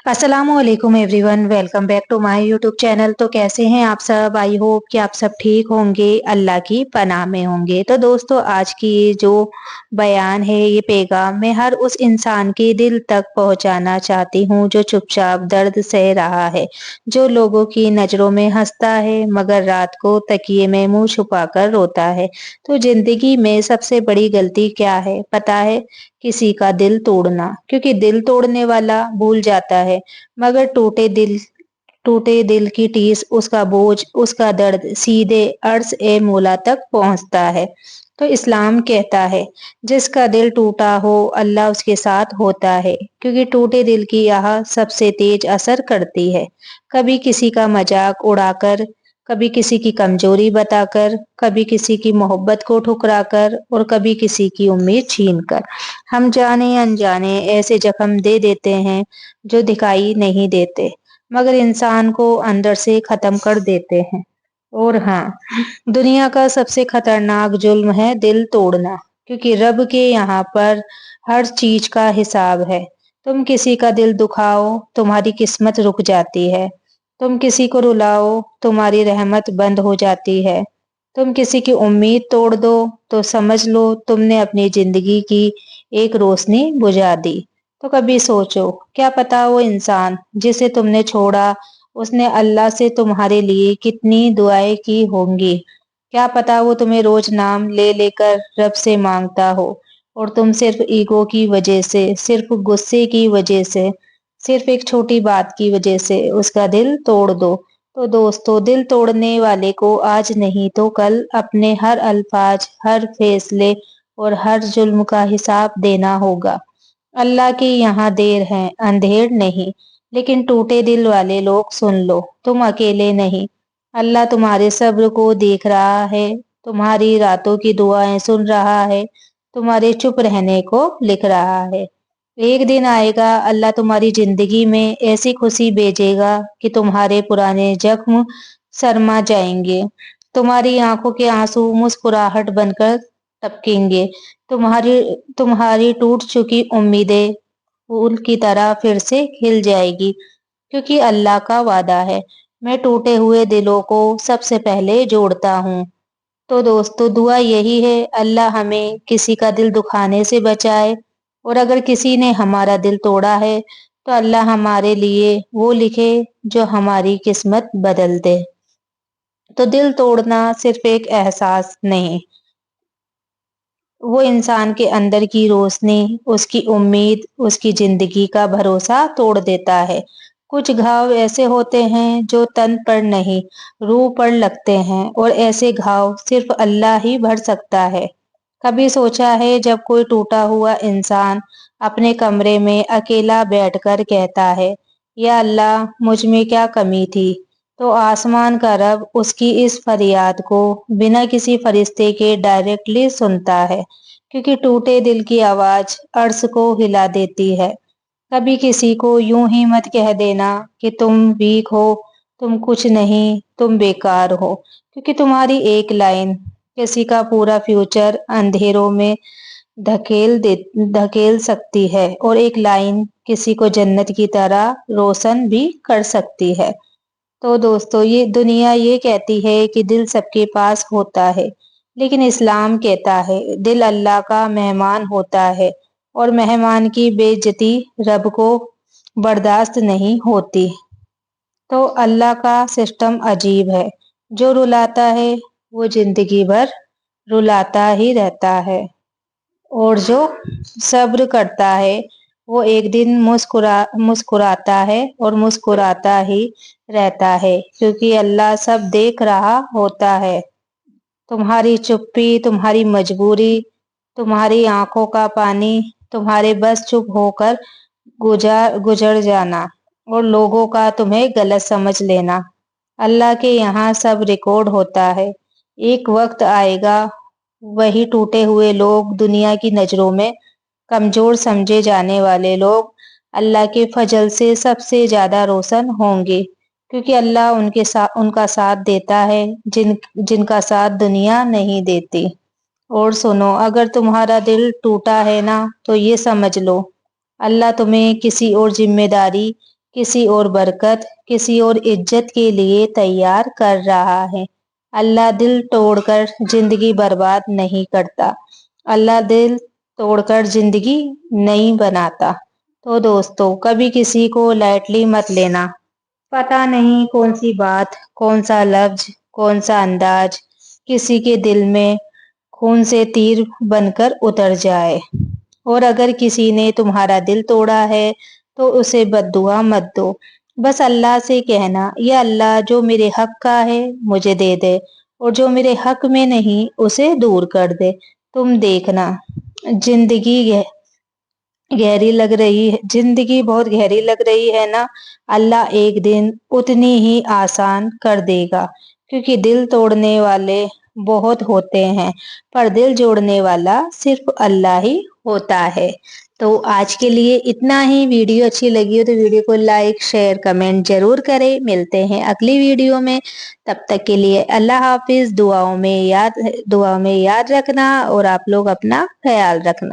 अस्सलामुअलैकुम everyone, welcome back to my YouTube channel. तो कैसे हैं आप सब? आई होप कि आप सब ठीक होंगे, अल्लाह की पनाह में होंगे। तो दोस्तों, आज की ये जो बयान है, ये पैगाम मैं हर उस इंसान के दिल तक पहुंचाना चाहती हूँ जो चुपचाप दर्द सह रहा है, जो लोगों की नज़रों में हंसता है मगर रात को तकिए में मुंह छुपाकर रोता है। तो जिंदगी में सबसे बड़ी गलती क्या है पता है? किसी का दिल तोड़ना। क्योंकि दिल तोड़ने वाला भूल जाता है, मगर टूटे दिल की टीस, उसका बोझ, उसका दर्द सीधे अर्श ए मौला तक पहुंचता है। तो इस्लाम कहता है, जिसका दिल टूटा हो अल्लाह उसके साथ होता है, क्योंकि टूटे दिल की आह सबसे तेज असर करती है। कभी किसी का मजाक उड़ाकर, कभी किसी की कमजोरी बताकर, कभी किसी की मोहब्बत को ठुकराकर और कभी किसी की उम्मीद छीनकर हम जाने अनजाने ऐसे जख्म दे देते हैं जो दिखाई नहीं देते, मगर इंसान को अंदर से खत्म कर देते हैं। और हाँ, दुनिया का सबसे खतरनाक जुल्म है दिल तोड़ना, क्योंकि रब के यहाँ पर हर चीज का हिसाब है। तुम किसी का दिल दुखाओ, तुम्हारी किस्मत रुक जाती है। तुम किसी को रुलाओ, तुम्हारी रहमत बंद हो जाती है। तुम किसी की उम्मीद तोड़ दो, तो समझ लो तुमने अपनी जिंदगी की एक रोशनी बुझा दी। तो कभी सोचो, क्या पता वो इंसान जिसे तुमने छोड़ा, उसने अल्लाह से तुम्हारे लिए कितनी दुआएं की होंगी। क्या पता वो तुम्हें रोज नाम ले लेकर रब से मांगता हो, और तुम सिर्फ ईगो की वजह से, सिर्फ गुस्से की वजह से, सिर्फ एक छोटी बात की वजह से उसका दिल तोड़ दो। तो दोस्तों, दिल तोड़ने वाले को आज नहीं तो कल अपने हर अल्फाज, हर फैसले और हर जुल्म का हिसाब देना होगा। अल्लाह के यहाँ देर है, अंधेर नहीं। लेकिन टूटे दिल वाले लोग सुन लो, तुम अकेले नहीं। अल्लाह तुम्हारे सब्र को देख रहा है, तुम्हारी रातों की दुआएं सुन रहा है, तुम्हारे चुप रहने को लिख रहा है। एक दिन आएगा, अल्लाह तुम्हारी जिंदगी में ऐसी खुशी भेजेगा कि तुम्हारे पुराने जख्म शर्मा जाएंगे। तुम्हारी आंखों के आंसू मुस्कुराहट बनकर टपकेंगे। तुम्हारी तुम्हारी टूट चुकी उम्मीदें फूल की तरह फिर से खिल जाएगी, क्योंकि अल्लाह का वादा है, मैं टूटे हुए दिलों को सबसे पहले जोड़ता हूँ। तो दोस्तों, दुआ यही है, अल्लाह हमें किसी का दिल दुखाने से बचाए, और अगर किसी ने हमारा दिल तोड़ा है तो अल्लाह हमारे लिए वो लिखे जो हमारी किस्मत बदल दे। तो दिल तोड़ना सिर्फ एक एहसास नहीं, वो इंसान के अंदर की रोशनी, उसकी उम्मीद, उसकी जिंदगी का भरोसा तोड़ देता है। कुछ घाव ऐसे होते हैं जो तन पर नहीं, रूह पर लगते हैं, और ऐसे घाव सिर्फ अल्लाह ही भर सकता है। कभी सोचा है, जब कोई टूटा हुआ इंसान अपने कमरे में अकेला बैठकर कहता है, या अल्लाह मुझ में क्या कमी थी, तो आसमान का रब उसकी इस फरियाद को बिना किसी फरिश्ते के डायरेक्टली सुनता है, क्योंकि टूटे दिल की आवाज अर्श को हिला देती है। कभी किसी को यूं ही मत कह देना कि तुम वीक हो, तुम कुछ नहीं, तुम बेकार हो, क्योंकि तुम्हारी एक लाइन किसी का पूरा फ्यूचर अंधेरों में धकेल सकती है, और एक लाइन किसी को जन्नत की तरह रोशन भी कर सकती है। तो दोस्तों, ये दुनिया ये कहती है कि दिल सबके पास होता है, लेकिन इस्लाम कहता है दिल अल्लाह का मेहमान होता है, और मेहमान की बेइज्जती रब को बर्दाश्त नहीं होती। तो अल्लाह का सिस्टम अजीब है, जो रुलाता है वो जिंदगी भर रुलाता ही रहता है, और जो सब्र करता है वो एक दिन मुस्कुराता है, और मुस्कुराता ही रहता है, क्योंकि अल्लाह सब देख रहा होता है। तुम्हारी चुप्पी, तुम्हारी मजबूरी, तुम्हारी आंखों का पानी, तुम्हारे बस चुप होकर गुजर गुजर जाना, और लोगों का तुम्हें गलत समझ लेना। अल्लाह के यहाँ सब रिकॉर्ड होता है। एक वक्त आएगा, वही टूटे हुए लोग, दुनिया की नजरों में कमजोर समझे जाने वाले लोग, अल्लाह के फजल से सबसे ज्यादा रोशन होंगे, क्योंकि अल्लाह उनका साथ देता है जिनका साथ दुनिया नहीं देती। और सुनो, अगर तुम्हारा दिल टूटा है ना, तो ये समझ लो, अल्लाह तुम्हें किसी और जिम्मेदारी किसी और बरकत, किसी और इज्जत के लिए तैयार कर रहा है। अल्लाह दिल तोड़कर जिंदगी बर्बाद नहीं करता। अल्लाह दिल तोड़कर जिंदगी नहीं बनाता। तो दोस्तों, कभी किसी को लाइटली मत लेना। पता नहीं कौन सी बात, कौन सा लफ्ज, कौन सा अंदाज किसी के दिल में खून से तीर बनकर उतर जाए। और अगर किसी ने तुम्हारा दिल तोड़ा है तो उसे बद्दुआ मत दो। बस अल्लाह से कहना, या अल्लाह जो मेरे हक का है मुझे दे दे, और जो मेरे हक में नहीं उसे दूर कर दे। तुम देखना, जिंदगी गहरी लग रही है, जिंदगी बहुत गहरी लग रही है ना, अल्लाह एक दिन उतनी ही आसान कर देगा। क्योंकि दिल तोड़ने वाले बहुत होते हैं, पर दिल जोड़ने वाला सिर्फ अल्लाह ही होता है। तो आज के लिए इतना ही। वीडियो अच्छी लगी हो तो वीडियो को लाइक, शेयर, कमेंट जरूर करें। मिलते हैं अगली वीडियो में। तब तक के लिए अल्लाह हाफिज। दुआओं में याद रखना और आप लोग अपना ख्याल रखना।